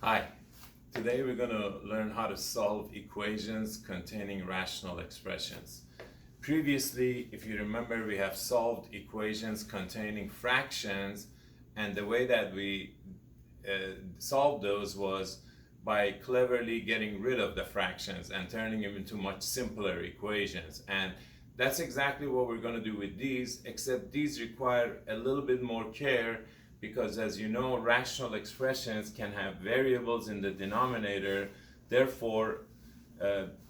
Hi, today we're going to learn how to solve equations containing rational expressions. Previously, if you remember, we have solved equations containing fractions, and the way that we solved those was by cleverly getting rid of the fractions and turning them into much simpler equations. And that's exactly what we're going to do with these, except these require a little bit more care because, as you know, rational expressions can have variables in the denominator. Therefore,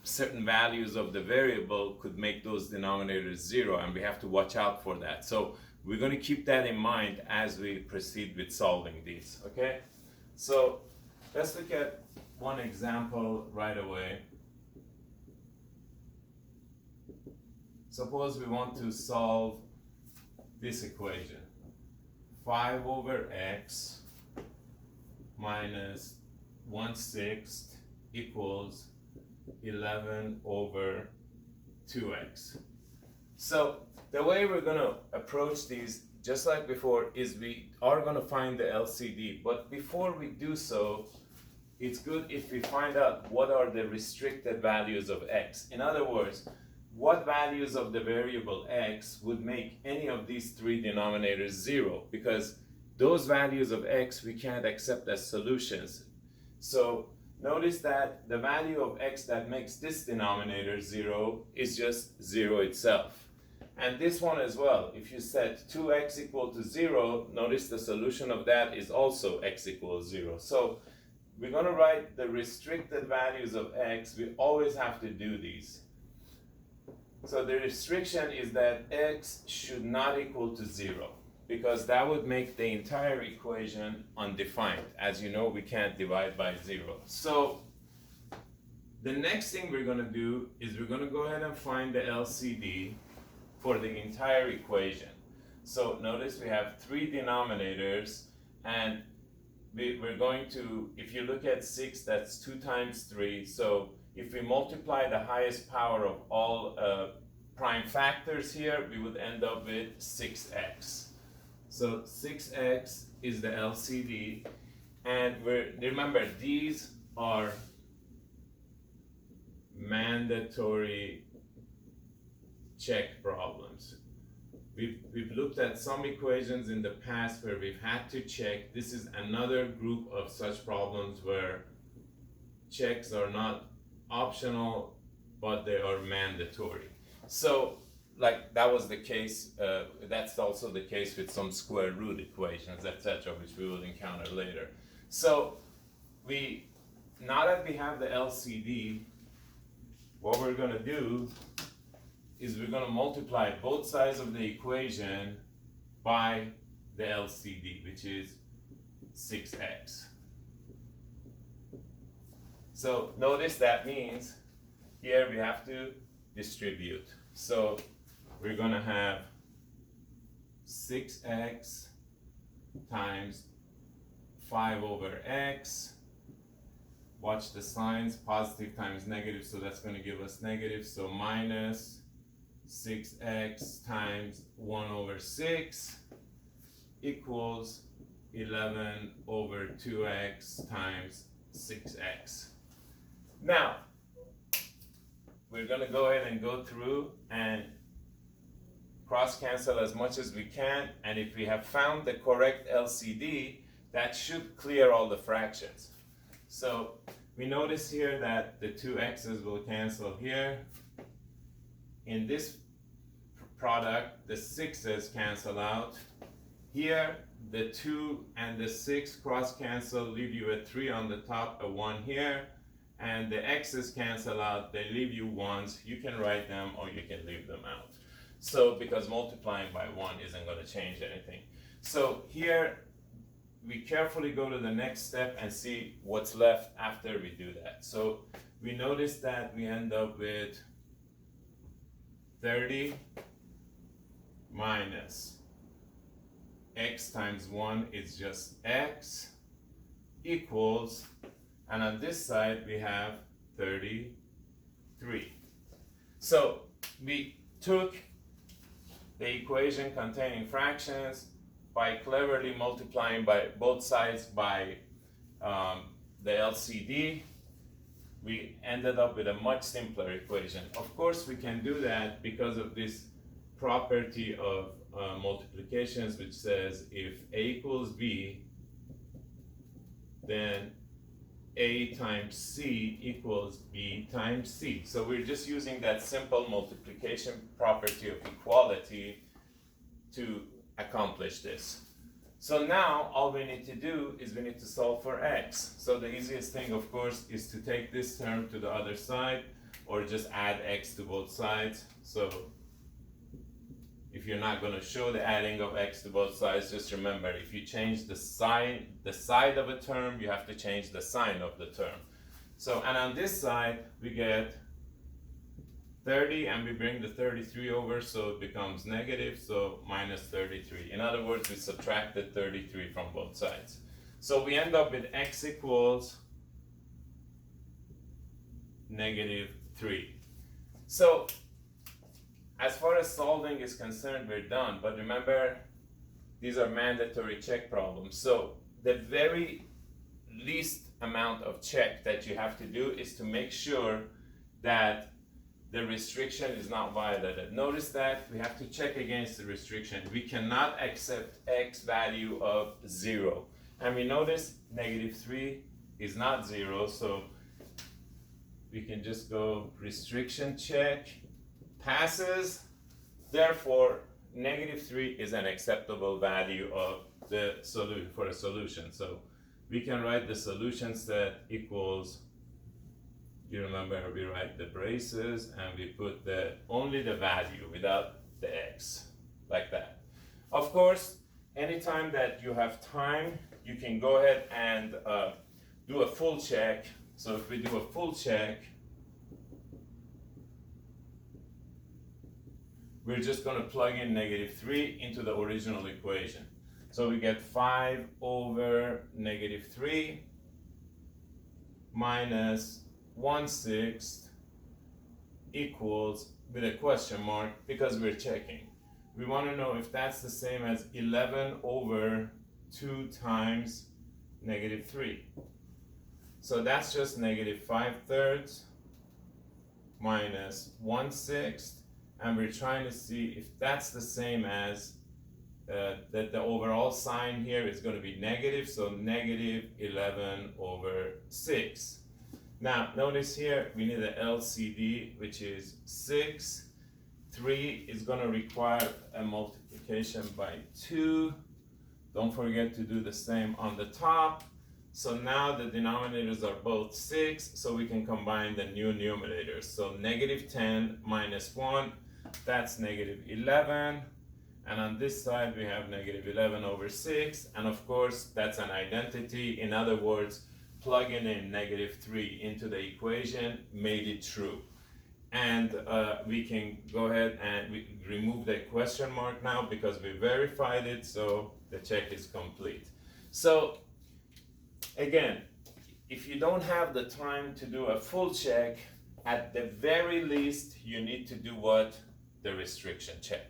certain values of the variable could make those denominators zero, and we have to watch out for that. So we're going to keep that in mind as we proceed with solving these. Okay? So let's look at one example right away. Suppose we want to solve this equation. 5 over x minus 1/6 equals 11 over 2x. So the way we're going to approach these, just like before, is we are going to find the LCD. But before we do so, it's good if we find out what are the restricted values of x. In other words, what values of the variable x would make any of these three denominators zero, because those values of x we can't accept as solutions. So notice that the value of x that makes this denominator zero is just zero itself. And this one as well, if you set 2x equal to 0, notice the solution of that is also x equals 0. So we're going to write the restricted values of x. We always have to do these. So the restriction is that x should not equal to 0, because that would make the entire equation undefined. As you know, we can't divide by 0. So the next thing we're going to do is we're going to go ahead and find the LCD for the entire equation. So notice we have three denominators, and we're going to, if you look at 6, that's 2 times 3. So if we multiply the highest power of all prime factors here, we would end up with 6x. So 6x is the LCD, and remember, these are mandatory check problems. We've looked at some equations in the past where we've had to check. This is another group of such problems where checks are not optional, but they are mandatory. So, like that was the case, that's also the case with some square root equations, etc., which we will encounter later. So, now that we have the LCD, what we're going to do is we're going to multiply both sides of the equation by the LCD, which is 6x. So notice that means here we have to distribute. So we're going to have 6x times 5 over x. Watch the signs, positive times negative, so that's going to give us negative. So minus 6x times 1 over 6 equals 11 over 2x times 6x. Now, we're going to go ahead and go through and cross cancel as much as we can, and if we have found the correct LCD, that should clear all the fractions. So we notice here that the 2x's will cancel here. In this product, the 6's cancel out. Here, the 2 and the 6 cross cancel, leave you a 3 on the top, a 1 here. And the x's cancel out, they leave you 1s. You can write them or you can leave them out. So, because multiplying by 1 isn't going to change anything. So here, we carefully go to the next step and see what's left after we do that. So we notice that we end up with 30 minus x times 1 is just x equals, and on this side we have 33. So we took the equation containing fractions by cleverly multiplying by both sides by the LCD, we ended up with a much simpler equation. Of course, we can do that because of this property of multiplications, which says if A equals B, then A times C equals B times C. So we're just using that simple multiplication property of equality to accomplish this. So now all we need to do is we need to solve for x. So the easiest thing, of course, is to take this term to the other side or just add x to both sides. So if you're not going to show the adding of x to both sides, just remember, if you change the side of a term, you have to change the sign of the term. So, and on this side, we get 30, and we bring the 33 over, so it becomes negative, so minus 33. In other words, we subtracted 33 from both sides. So we end up with x equals negative 3. So as far as solving is concerned, we're done. But remember, these are mandatory check problems. So the very least amount of check that you have to do is to make sure that the restriction is not violated. Notice that we have to check against the restriction. We cannot accept x value of 0. And we notice negative 3 is not 0, so we can just go restriction check, passes. Therefore, negative 3 is an acceptable value of the solution for a solution. So we can write the solution set equals, you remember, we write the braces and we put only the value without the x, like that. Of course, anytime that you have time, you can go ahead and do a full check. So if we do a full check, we're just going to plug in negative 3 into the original equation. So we get 5 over negative 3 minus 1/6 equals, with a question mark, because we're checking. We want to know if that's the same as 11 over 2 times negative 3. So that's just negative 5/3 minus 1/6, and we're trying to see if that's the same as that the overall sign here is going to be negative, so negative 11 over 6. Now, notice here we need an LCD, which is 6. 3 is going to require a multiplication by 2. Don't forget to do the same on the top. So now the denominators are both 6, so we can combine the new numerators. So negative 10 minus 1, that's negative 11. And on this side, we have negative 11 over 6. And of course, that's an identity. In other words, plugging in negative 3 into the equation made it true. And we can go ahead and we remove the question mark now because we verified it, so the check is complete. So again, if you don't have the time to do a full check, at the very least, you need to do what? The restriction check.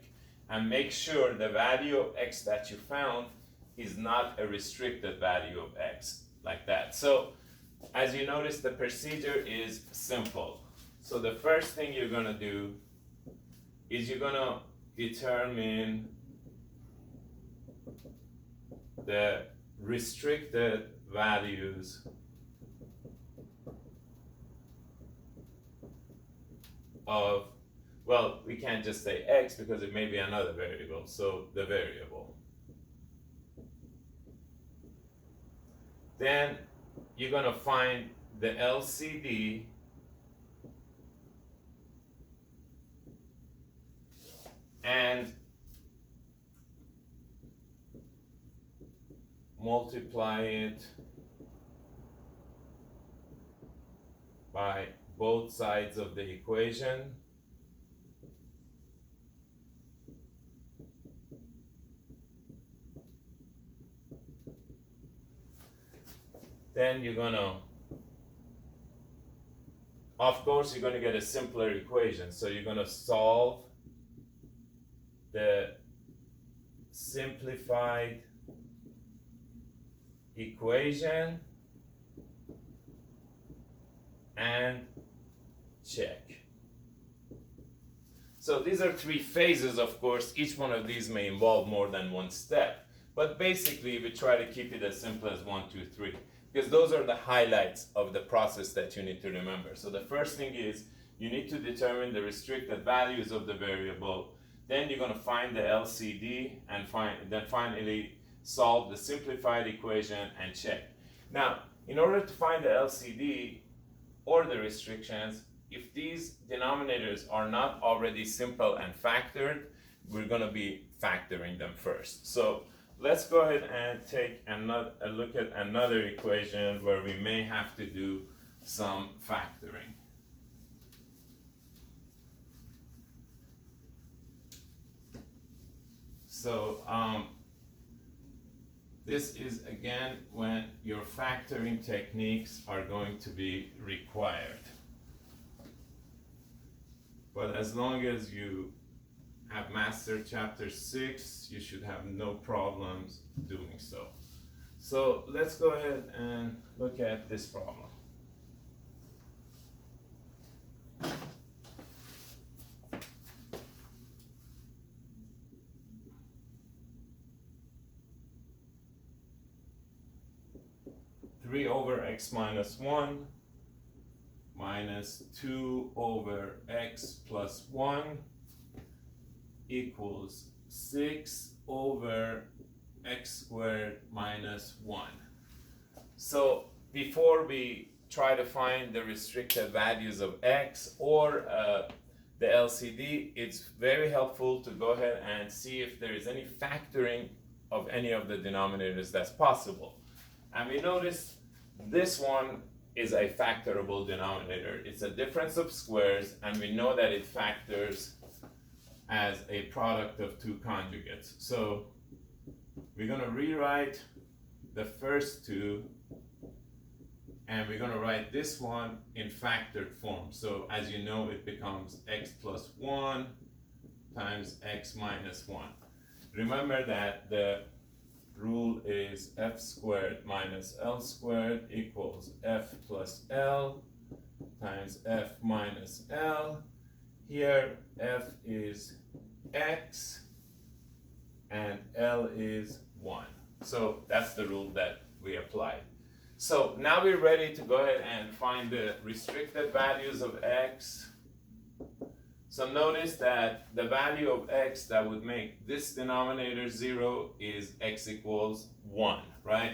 And make sure the value of x that you found is not a restricted value of x, like that. So as you notice, the procedure is simple. So the first thing you're going to do is you're going to determine the restricted values of, well, we can't just say x because it may be another variable, so the variable. Then you're going to find the LCD and multiply it by both sides of the equation. Then you're gonna, of course, you're gonna get a simpler equation. So you're gonna solve the simplified equation and check. So these are three phases, of course. Each one of these may involve more than one step. But basically, we try to keep it as simple as 1, 2, 3. Because those are the highlights of the process that you need to remember. So the first thing is you need to determine the restricted values of the variable. Then you're going to find the LCD and then finally solve the simplified equation and check. Now, in order to find the LCD or the restrictions, if these denominators are not already simple and factored, we're going to be factoring them first. So let's go ahead and take a look at another equation where we may have to do some factoring. So this is again when your factoring techniques are going to be required. But as long as you have mastered chapter 6, you should have no problems doing so. So let's go ahead and look at this problem. Three over x minus 1 minus 2 over x plus 1 equals 6 over x squared minus 1. So before we try to find the restricted values of x or the LCD, it's very helpful to go ahead and see if there is any factoring of any of the denominators that's possible. And we notice this one is a factorable denominator. It's a difference of squares, and we know that it factors as a product of two conjugates. So we're going to rewrite the first two, and we're going to write this one in factored form. So as you know, it becomes x plus 1 times x minus 1. Remember that the rule is f squared minus l squared equals f plus l times f minus l. Here f is x and l is 1. So that's the rule that we applied. So now we're ready to go ahead and find the restricted values of x. So notice that the value of x that would make this denominator 0 is x equals 1, right?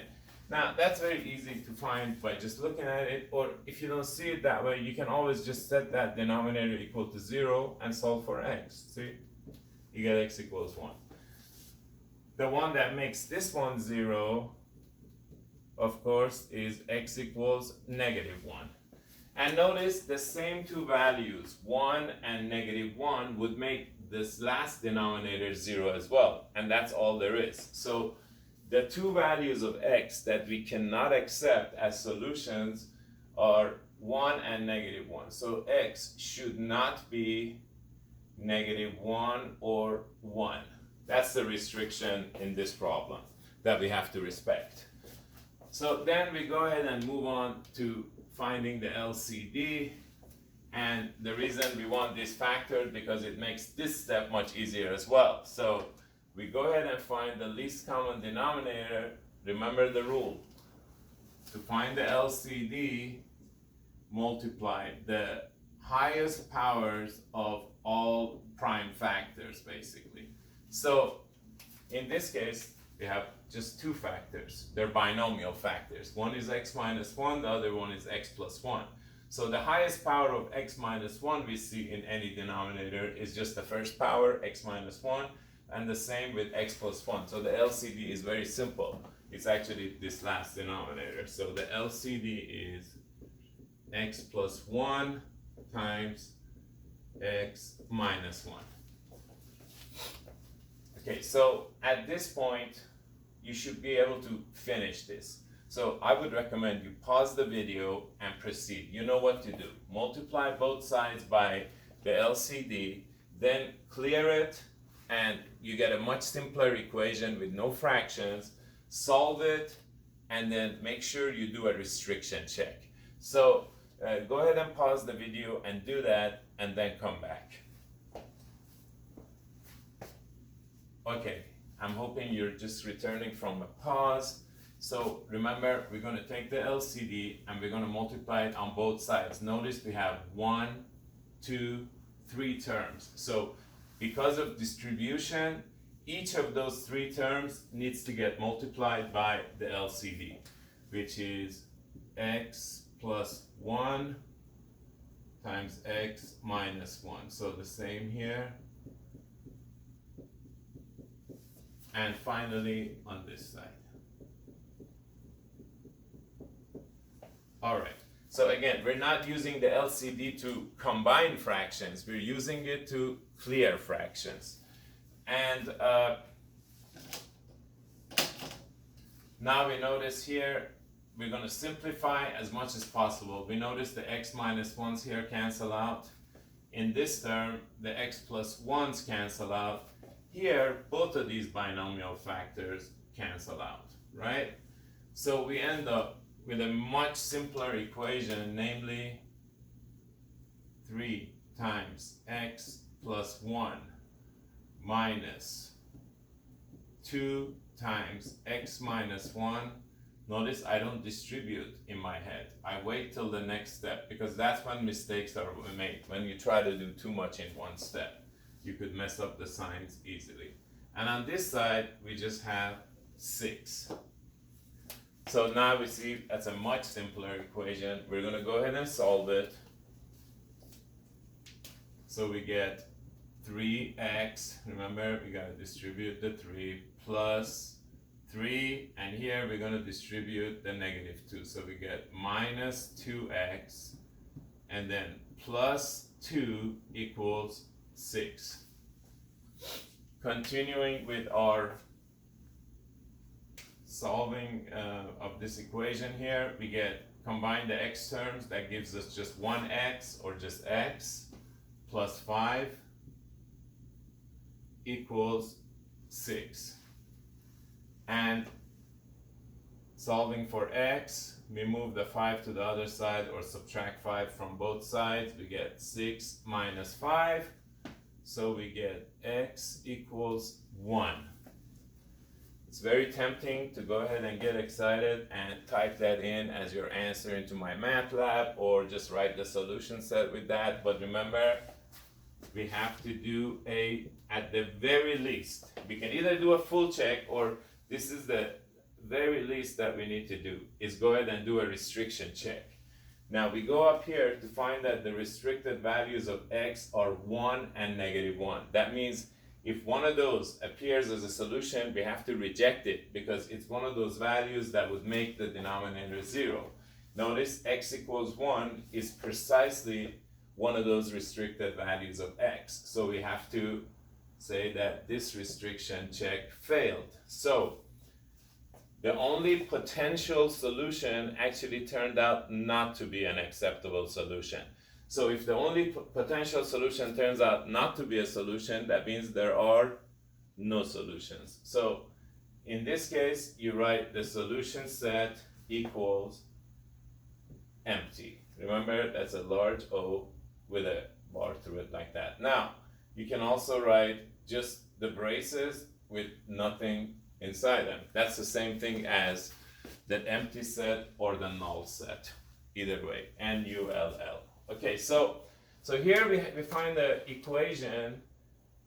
Now that's very easy to find by just looking at it, or if you don't see it that way, you can always just set that denominator equal to 0 and solve for x. See? You get x equals 1. The one that makes this one 0, of course, is x equals negative 1. And notice the same two values, 1 and negative 1, would make this last denominator 0 as well. And that's all there is. So the two values of x that we cannot accept as solutions are 1 and negative 1. So x should not be negative 1 or 1. That's the restriction in this problem that we have to respect. So then we go ahead and move on to finding the LCD, and the reason we want this factored because it makes this step much easier as well. So we go ahead and find the least common denominator. Remember the rule. To find the LCD, multiply the highest powers of all prime factors, basically. So in this case, we have just two factors. They're binomial factors. One is x minus 1, the other one is x plus 1. So the highest power of x minus 1 we see in any denominator is just the first power, x minus 1, and the same with x plus 1. So the LCD is very simple. It's actually this last denominator. So the LCD is x plus 1 times x minus 1. Okay, so at this point, you should be able to finish this. So I would recommend you pause the video and proceed. You know what to do. Multiply both sides by the LCD, then clear it, and you get a much simpler equation with no fractions. Solve it, and then make sure you do a restriction check. So go ahead and pause the video and do that, and then come back. Okay, I'm hoping you're just returning from a pause. So remember, we're going to take the LCD and we're going to multiply it on both sides. Notice we have 1, 2, 3 terms. So because of distribution, each of those 3 terms needs to get multiplied by the LCD, which is x plus 1 times x minus 1. So the same here. And finally on this side. All right. So again, we're not using the LCD to combine fractions. We're using it to clear fractions. And now we notice here, we're going to simplify as much as possible. We notice the x minus 1s here cancel out. In this term, the x plus 1s cancel out. Here, both of these binomial factors cancel out, right? So we end up with a much simpler equation, namely 3 times x plus 1 minus 2 times x minus 1. Notice I don't distribute in my head. I wait till the next step, because that's when mistakes are made. When you try to do too much in one step, you could mess up the signs easily. And on this side, we just have 6. So now we see that's a much simpler equation. We're going to go ahead and solve it. So we get 3x, remember we got to distribute the 3, plus 3, and here we're going to distribute the negative 2. So we get minus 2x, and then plus 2 equals 6. Continuing with our solving of this equation here, we get combine the x terms, that gives us just 1x or just x, plus 5 equals 6. And solving for x, we move the 5 to the other side or subtract 5 from both sides. We get 6 minus 5, so we get x equals 1. It's very tempting to go ahead and get excited and type that in as your answer into MyMathLab, or just write the solution set with that. But remember, we have to do at the very least, we can either do a full check, or this is the very least that we need to do, is go ahead and do a restriction check. Now we go up here to find that the restricted values of x are 1 and negative 1. That means if one of those appears as a solution, we have to reject it, because it's one of those values that would make the denominator 0. Notice x equals 1 is precisely one of those restricted values of x. So we have to say that this restriction check failed. So the only potential solution actually turned out not to be an acceptable solution. So if the only potential solution turns out not to be a solution, that means there are no solutions. So in this case, you write the solution set equals empty. Remember, that's a large O with a bar through it like that. Now, you can also write just the braces with nothing inside them. That's the same thing as the empty set or the null set. Either way, N-U-L-L. Okay, so here we find the equation.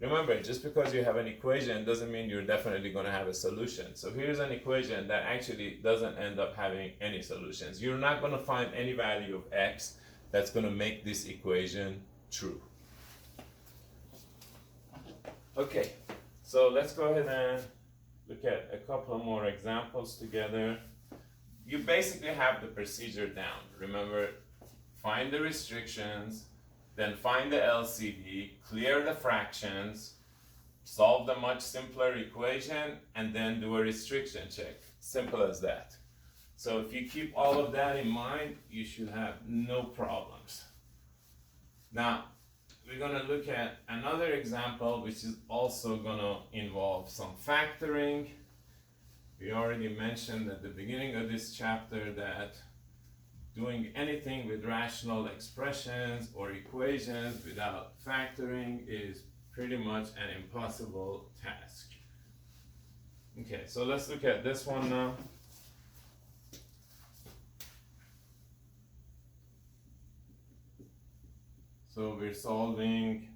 Remember, just because you have an equation doesn't mean you're definitely going to have a solution. So here's an equation that actually doesn't end up having any solutions. You're not going to find any value of x that's going to make this equation true. Okay, so let's go ahead and look at a couple more examples together. You basically have the procedure down. Remember, find the restrictions, then find the LCD, clear the fractions, solve the much simpler equation, and then do a restriction check. Simple as that. So if you keep all of that in mind, you should have no problems. Now, we're going to look at another example, which is also going to involve some factoring. We already mentioned at the beginning of this chapter that doing anything with rational expressions or equations without factoring is pretty much an impossible task. Okay, so let's look at this one now. So we're solving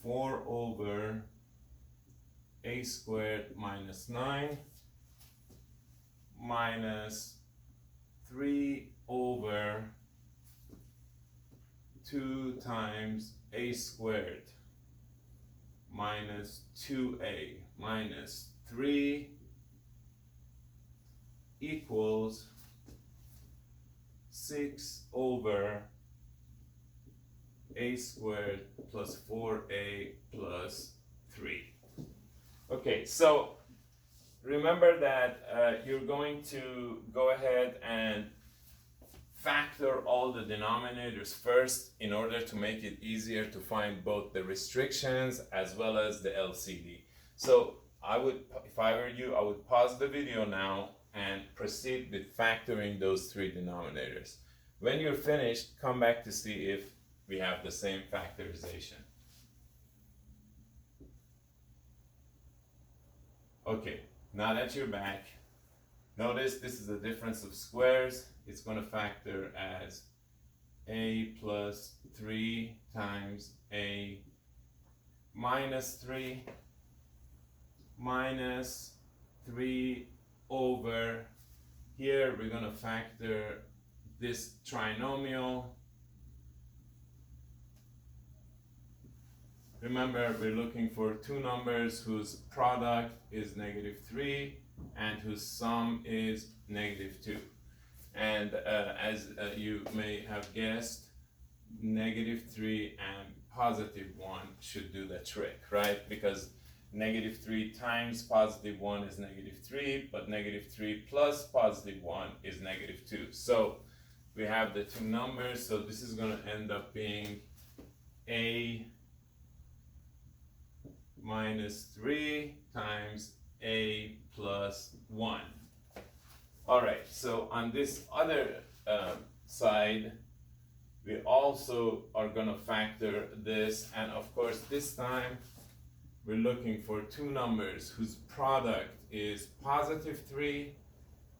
four over a squared minus 9 minus 3 over 2 times a squared minus 2a minus 3 equals 6 over a squared plus 4a plus 3. Okay, so remember that you're going to go ahead and factor all the denominators first in order to make it easier to find both the restrictions as well as the LCD. So I would, if I were you, I would pause the video now and proceed with factoring those three denominators. When you're finished, come back to see if we have the same factorization. Okay, now that you're back, notice this is the difference of squares. It's going to factor as a plus 3 times a minus 3 minus 3 over, here we're going to factor this trinomial. Remember, we're looking for two numbers whose product is -3 and whose sum is -2. And as you may have guessed, -3 and +1 should do the trick, right? Because -3 times +1 is -3, but -3 plus +1 is -2. So we have the two numbers, so this is going to end up being a minus 3 times a plus 1. All right, so on this other side, we also are going to factor this, and of course this time we're looking for two numbers whose product is +3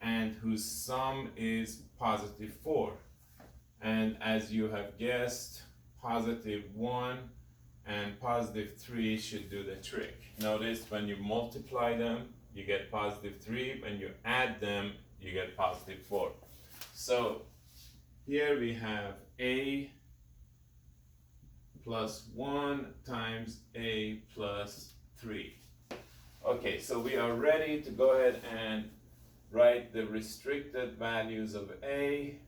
and whose sum is +4. And as you have guessed, +1 and +3 should do the trick. Notice when you multiply them, you get +3. When you add them, you get +4. So here we have a plus 1 times a plus 3. Okay, so we are ready to go ahead and write the restricted values of a.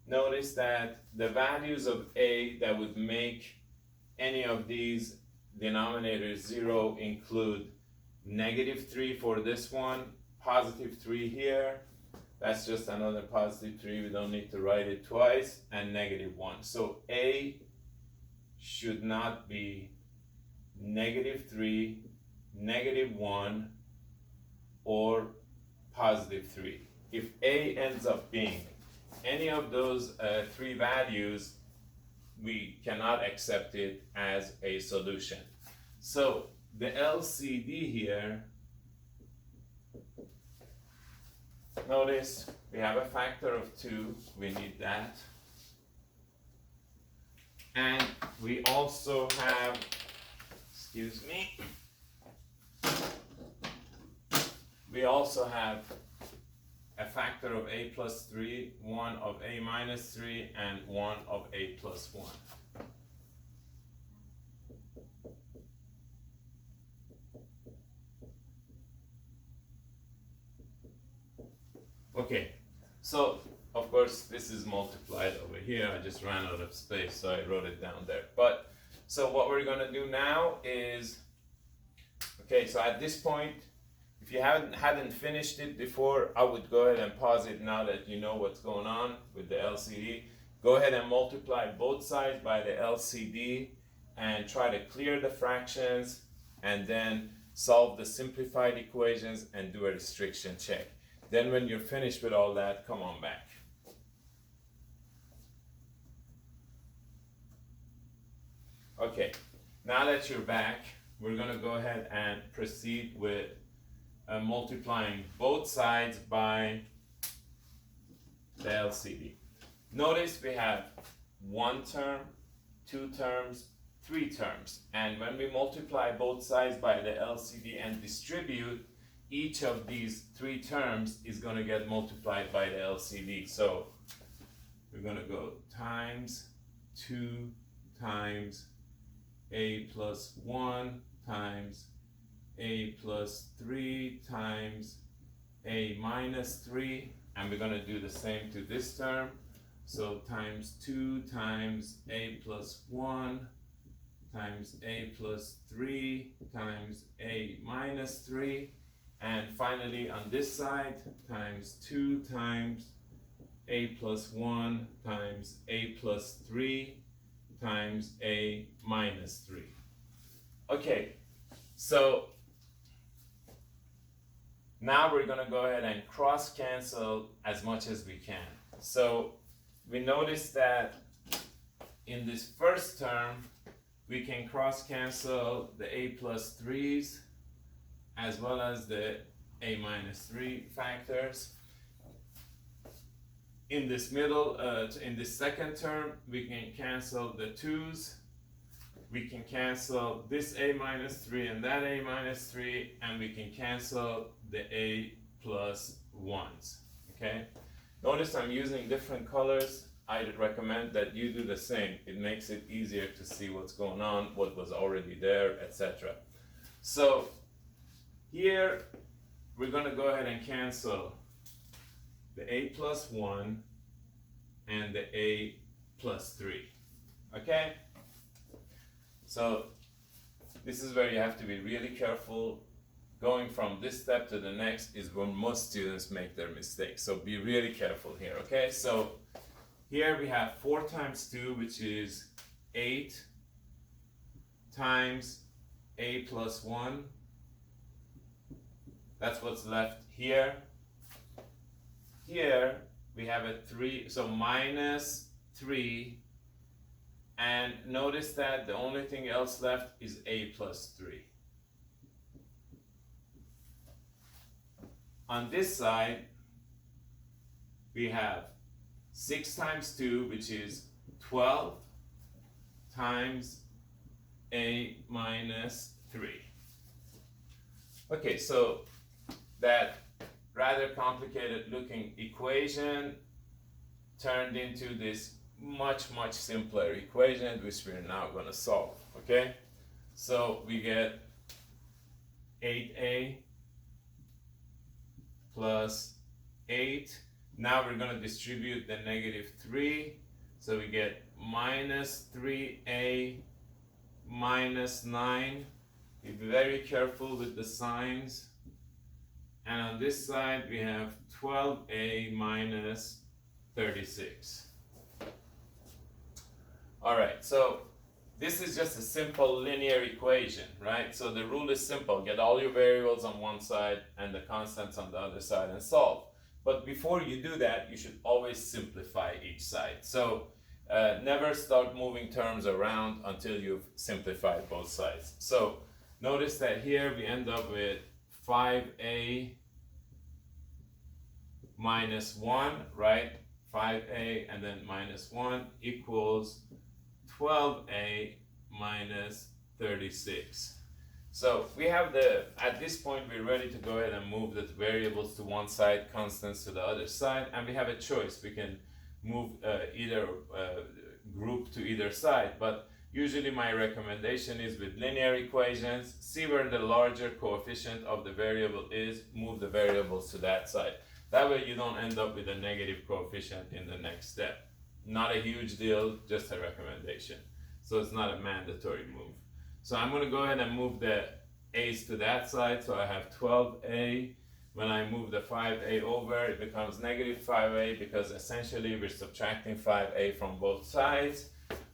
Notice that the values of a that would make any of these denominators 0 include -3 for this one, +3 here, that's just another +3, we don't need to write it twice, and -1. So a should not be -3, -1, or +3. If a ends up being any of those three values, we cannot accept it as a solution. So the LCD here, notice we have a factor of 2, we need that. And we also have, excuse me, we also have a factor of a plus 3, one of a minus 3, and one of a plus 1. Okay, so of course this is multiplied over here. I just ran out of space, so I wrote it down there. But so what we're going to do now is, okay, so at this point, if you hadn't finished it before, I would go ahead and pause it now that you know what's going on with the LCD. go ahead and multiply both sides by the LCD and try to clear the fractions and then solve the simplified equations and do a restriction check. Then when you're finished with all that, come on back. Okay, now that you're back, we're going to go ahead and proceed with multiplying both sides by the LCD. Notice we have one term, two terms, three terms, and when we multiply both sides by the LCD and distribute, each of these three terms is going to get multiplied by the LCD. So we're going to go times 2 times a plus 1 times a plus 3 times a minus 3, and we're going to do the same to this term. So times 2 times a plus 1 times a plus 3 times a minus 3, and finally on this side times 2 times a plus 1 times a plus 3 times a minus 3. Okay, so now we're going to go ahead and cross cancel as much as we can. So we notice that in this first term we can cross cancel the a plus 3's as well as the a minus 3 factors. In this middle, in this second term, we can cancel the 2's. We can cancel this a minus 3 and that a minus 3, and we can cancel the a plus 1's. Okay? Notice I'm using different colors. I'd recommend that you do the same. It makes it easier to see what's going on, what was already there, etc. So here we're going to go ahead and cancel the a plus 1 and the a plus 3. Okay? So this is where you have to be really careful. Going from this step to the next is where most students make their mistakes. So be really careful here. Okay? So here we have 4 times 2, which is 8 times a plus 1. That's what's left here. Here we have a 3, so minus 3, and notice that the only thing else left is a plus 3. On this side we have 6 times 2, which is 12 times a minus 3. Okay, so that rather complicated looking equation turned into this much simpler equation, which we're now going to solve. Okay, so we get 8a plus 8. Now we're going to distribute the negative 3, so we get minus 3a minus 9. Be very careful with the signs. And on this side we have 12a minus 36. Alright, so this is just a simple linear equation, right? So the rule is simple. Get all your variables on one side and the constants on the other side and solve. But before you do that, you should always simplify each side. So never start moving terms around until you've simplified both sides. So notice that here we end up with 5a minus 1, right? 5a and then minus 1 equals 12a minus 36. So we have at this point we're ready to go ahead and move the variables to one side, constants to the other side, and we have a choice. We can move either group to either side, but usually my recommendation is with linear equations, see where the larger coefficient of the variable is, move the variables to that side. That way you don't end up with a negative coefficient in the next step. Not a huge deal, just a recommendation. So it's not a mandatory move. So I'm going to go ahead and move the a's to that side. So I have 12a When I move the 5a over, it becomes negative 5a because essentially we're subtracting 5a from both sides.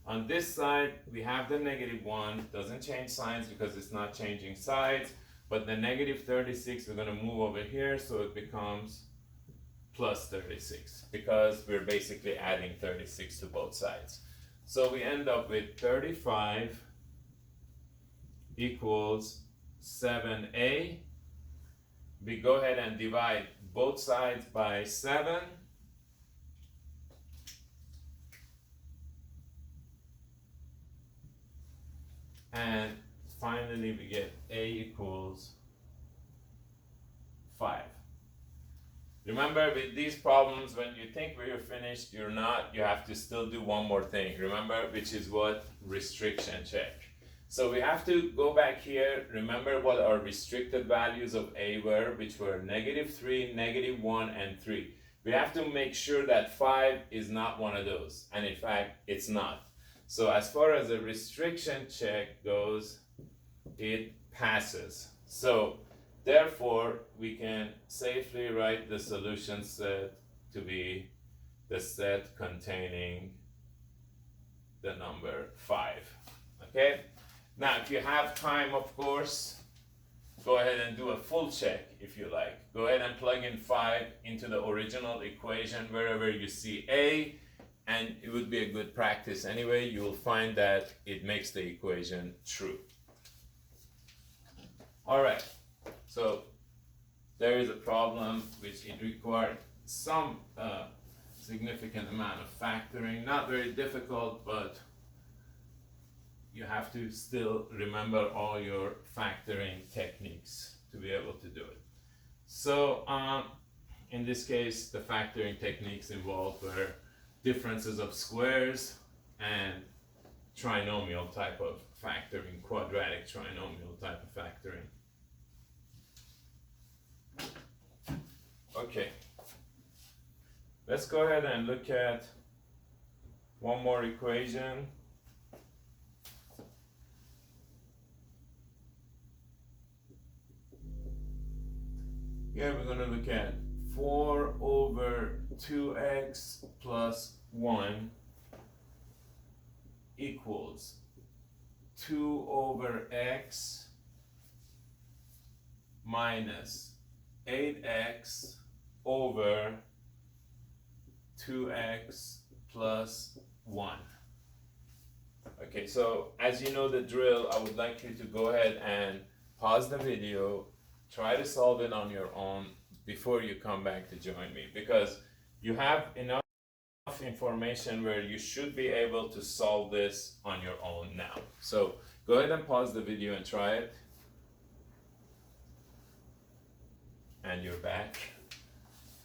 On this side, we have the negative 1, doesn't change signs because it's not changing sides, but the negative 36 we're going to move over here, so it becomes plus 36 because we're basically adding 36 to both sides. So we end up with 35 equals 7a. We go ahead and divide both sides by 7. And finally we get a equals 5. Remember, with these problems, when you think you're finished, you're not. You have to still do one more thing. Remember, which is what? Restriction check. So we have to go back here, remember what our restricted values of a were, which were -3, -1, and 3. We have to make sure that 5 is not one of those, and in fact, it's not. So as far as a restriction check goes, it passes. So therefore, we can safely write the solution set to be the set containing the number 5. Okay? Now, if you have time, of course, go ahead and do a full check if you like. Go ahead and plug in 5 into the original equation wherever you see a, and it would be a good practice anyway. You will find that it makes the equation true. All right, so there is a problem which it required some significant amount of factoring. Not very difficult, but you have to still remember all your factoring techniques to be able to do it. So in this case, the factoring techniques involved were differences of squares and trinomial type of factoring, quadratic trinomial type of factoring. Okay, let's go ahead and look at one more equation. Here we're going to look at 4 over 2x plus 1 equals 2 over x minus 8x over 2x plus 1. Okay, so as you know the drill, I would like you to go ahead and pause the video, try to solve it on your own before you come back to join me, because you have enough information where you should be able to solve this on your own now. So go ahead and pause the video and try it. And you're back.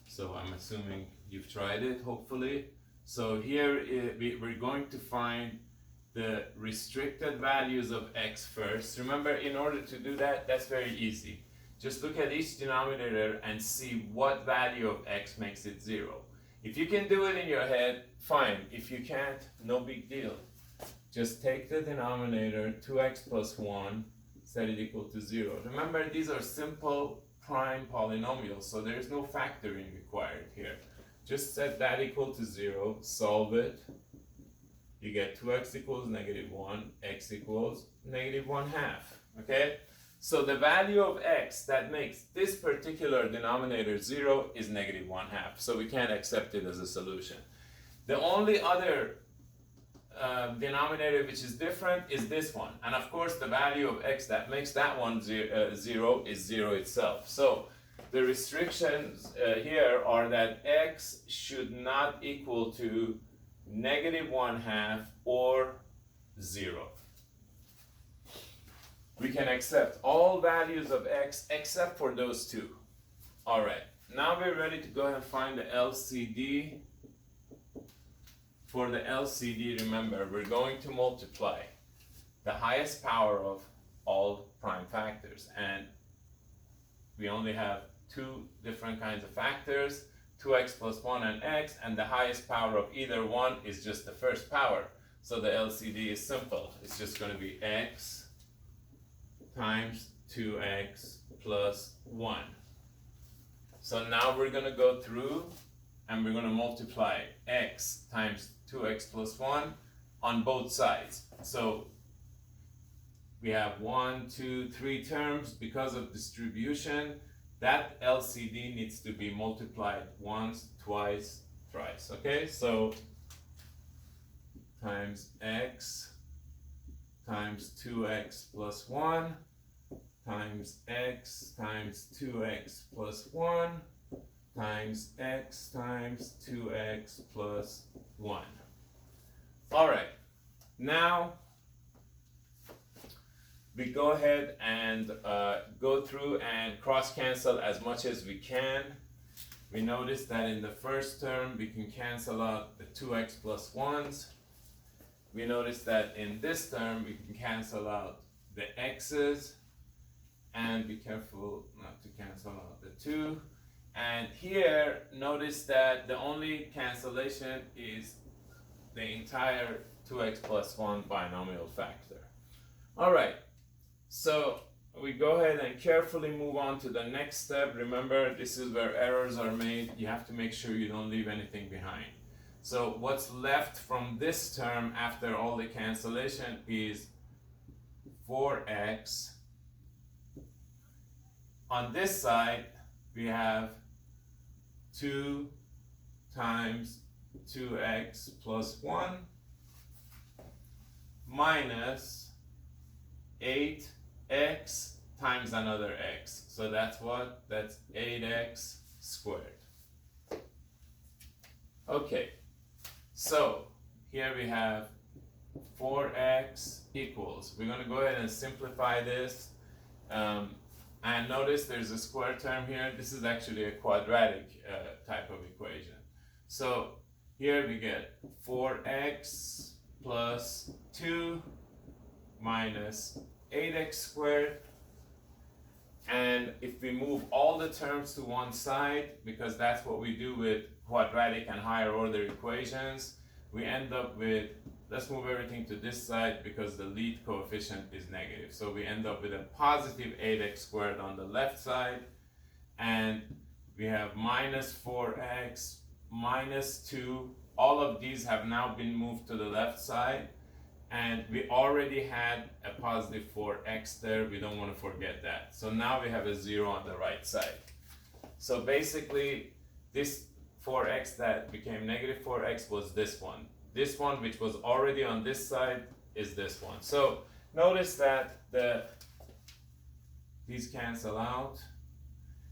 So I'm assuming you've tried it, hopefully. So here we're going to find the restricted values of x first. Remember, in order to do that, that's very easy. Just look at each denominator and see what value of x makes it 0. If you can do it in your head, fine. If you can't, no big deal. Just take the denominator, 2x plus 1, set it equal to 0. Remember, these are simple prime polynomials, so there is no factoring required here. Just set that equal to 0, solve it. You get 2x equals -1, x equals -1/2, okay? So the value of x that makes this particular denominator 0 is -1/2, so we can't accept it as a solution. The only other denominator which is different is this one, and of course the value of x that makes that one 0 is 0 itself. So the restrictions here are that x should not equal to -1/2 or 0. We can accept all values of x except for those two. All right, now we're ready to go ahead and find the LCD. For the LCD, remember, we're going to multiply the highest power of all prime factors, and we only have two different kinds of factors, 2x plus 1 and x, and the highest power of either one is just the first power. So the LCD is simple. It's just going to be x times 2x plus 1. So now we're going to go through and we're going to multiply x times 2x plus 1 on both sides. So we have 1, 2, 3 terms. Because of distribution, that LCD needs to be multiplied once, twice, thrice. Okay, so times x times 2x plus 1 times x times 2x plus 1 times x times 2x plus 1. All right, now we go ahead and go through and cross cancel as much as we can. We notice that in the first term we can cancel out the 2x plus 1s. We notice that in this term we can cancel out the x's, and be careful not to cancel out the 2. And here notice that the only cancellation is the entire 2x plus 1 binomial factor. All right, so we go ahead and carefully move on to the next step. Remember, this is where errors are made. You have to make sure you don't leave anything behind. So what's left from this term after all the cancellation is 4x. On this side, we have 2 times 2x plus 1 minus 8x times another x. So that's what? That's 8x squared. Okay, so here we have 4x equals. We're going to go ahead and simplify this. And notice there's a square term here. This is actually a quadratic type of equation. So here we get 4x plus 2 minus 8x squared. And if we move all the terms to one side, because that's what we do with quadratic and higher order equations, we end up with, let's move everything to this side because the lead coefficient is negative. So we end up with a positive 8x squared on the left side, and we have minus 4x, minus 2. All of these have now been moved to the left side, and we already had a positive 4x there. We don't want to forget that. So now we have a 0 on the right side. So basically, this 4x that became negative 4x was this one. This one, which was already on this side, is this one. So notice that these cancel out.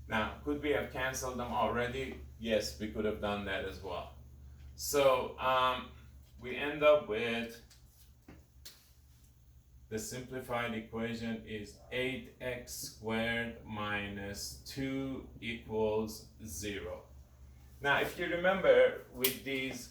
Now, could we have canceled them already? Yes, we could have done that as well. So we end up with the simplified equation is 8x squared minus 2 equals 0. Now, if you remember, with these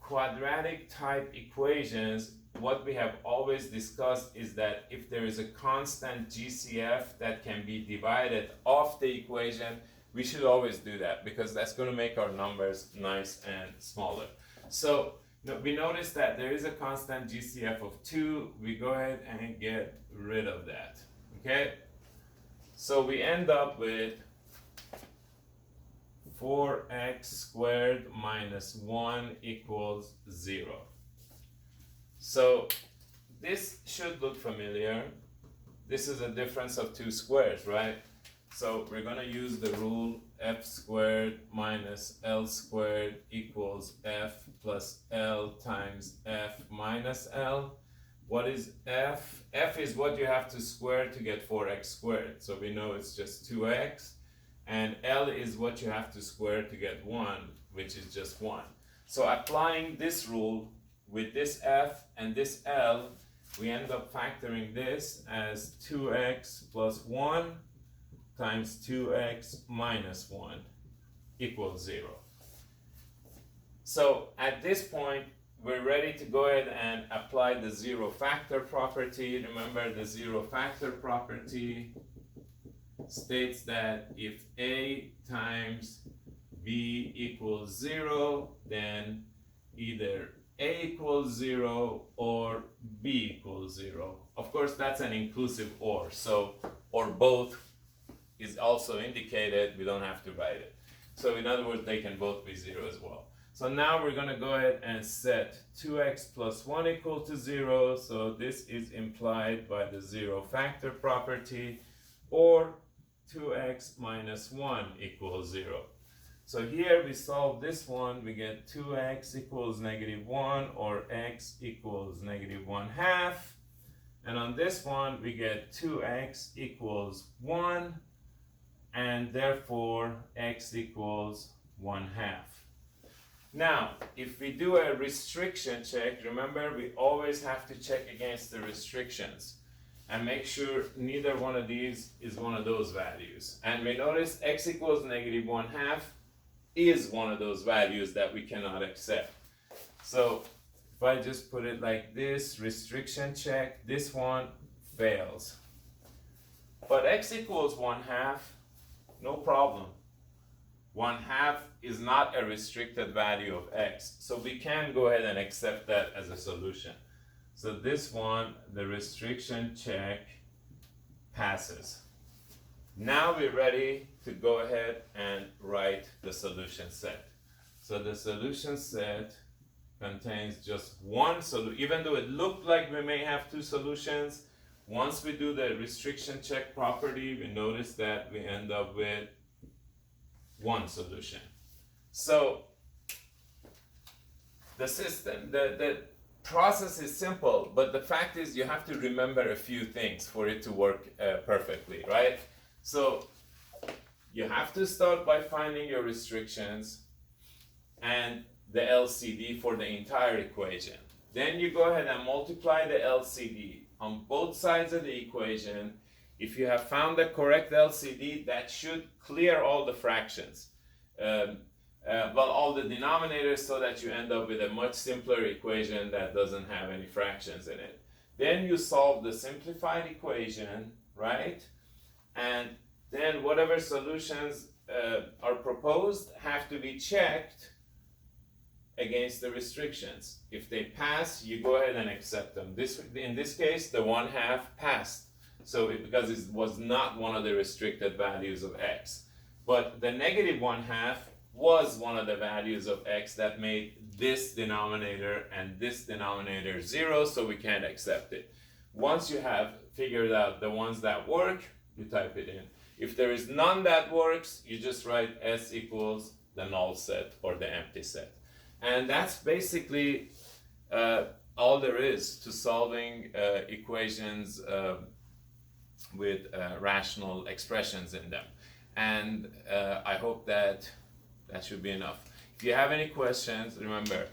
quadratic type equations, what we have always discussed is that if there is a constant GCF that can be divided off the equation, we should always do that because that's going to make our numbers nice and smaller. So we notice that there is a constant GCF of 2. We go ahead and get rid of that. Okay? So we end up with 4x squared minus 1 equals 0. So this should look familiar. This is a difference of 2 squares, right? So we're going to use the rule f squared minus l squared equals f plus l times f minus l. What is f? F is what you have to square to get 4x squared. So we know it's just 2x. And L is what you have to square to get 1, which is just 1. So applying this rule with this f and this L, we end up factoring this as 2x plus 1 times 2x minus 1 equals 0. So at this point, we're ready to go ahead and apply the zero factor property. Remember, the zero factor property states that if A times B equals 0, then either A equals 0 or B equals 0. Of course, that's an inclusive or, so or both is also indicated, we don't have to write it. So in other words, they can both be 0 as well. So now we're going to go ahead and set 2x plus 1 equal to 0. So this is implied by the 0 factor property, or 2x minus 1 equals 0. So here we solve this one, we get 2x equals negative 1, or x equals negative 1/2. And on this one, we get 2x equals 1, and therefore x equals 1/2. Now, if we do a restriction check, remember we always have to check against the restrictions and make sure neither one of these is one of those values. And we notice x equals negative 1/2 is one of those values that we cannot accept. So if I just put it like this, restriction check, this one fails. But x equals 1/2, no problem. 1/2 is not a restricted value of x, so we can go ahead and accept that as a solution. So this one, the restriction check passes. Now we're ready to go ahead and write the solution set. So the solution set contains just one solution. Even though it looked like we may have two solutions, once we do the restriction check property, we notice that we end up with one solution. So the system, the process is simple, but the fact is you have to remember a few things for it to work perfectly, right? So you have to start by finding your restrictions and the LCD for the entire equation. Then you go ahead and multiply the LCD on both sides of the equation. If you have found the correct LCD, that should clear all the fractions, all the denominators, so that you end up with a much simpler equation that doesn't have any fractions in it. Then you solve the simplified equation, right? And then whatever solutions are proposed have to be checked against the restrictions. If they pass, you go ahead and accept them. In this case, the 1/2 passed. So because it was not one of the restricted values of x. But the negative 1/2 was one of the values of x that made this denominator and this denominator 0, so we can't accept it. Once you have figured out the ones that work, you type it in. If there is none that works, you just write S equals the null set or the empty set. And that's basically all there is to solving equations with rational expressions in them. And I hope that should be enough. If you have any questions, remember,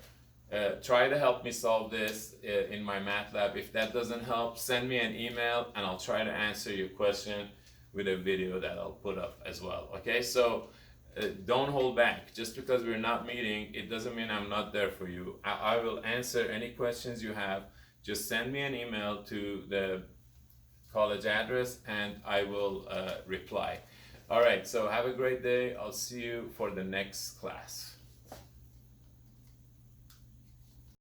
try to help me solve this in my math lab. If that doesn't help, send me an email and I'll try to answer your question with a video that I'll put up as well. Okay, so don't hold back. Just because we're not meeting, it doesn't mean I'm not there for you. I will answer any questions you have. Just send me an email to the college address and I will reply. All right, so have a great day. I'll see you for the next class.